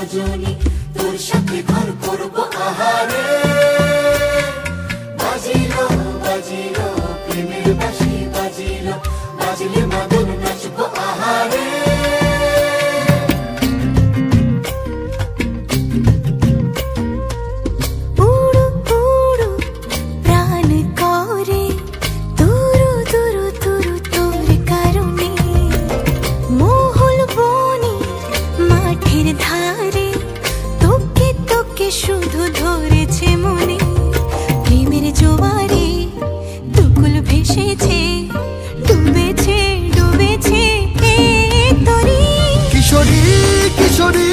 রজনী, তোর সাথে ঘর করবো আহারে। বাজিলো বাজিলো প্রেমের বাঁশি, বাজিলো বাজলে মদন নাচবো আহারে। শুধু ধরেছে মনে প্রেমের জোয়ারে, দুকুল ভেসেছে, ডুবেছে ডুবেছে তরি। কিশোরী কিশোরী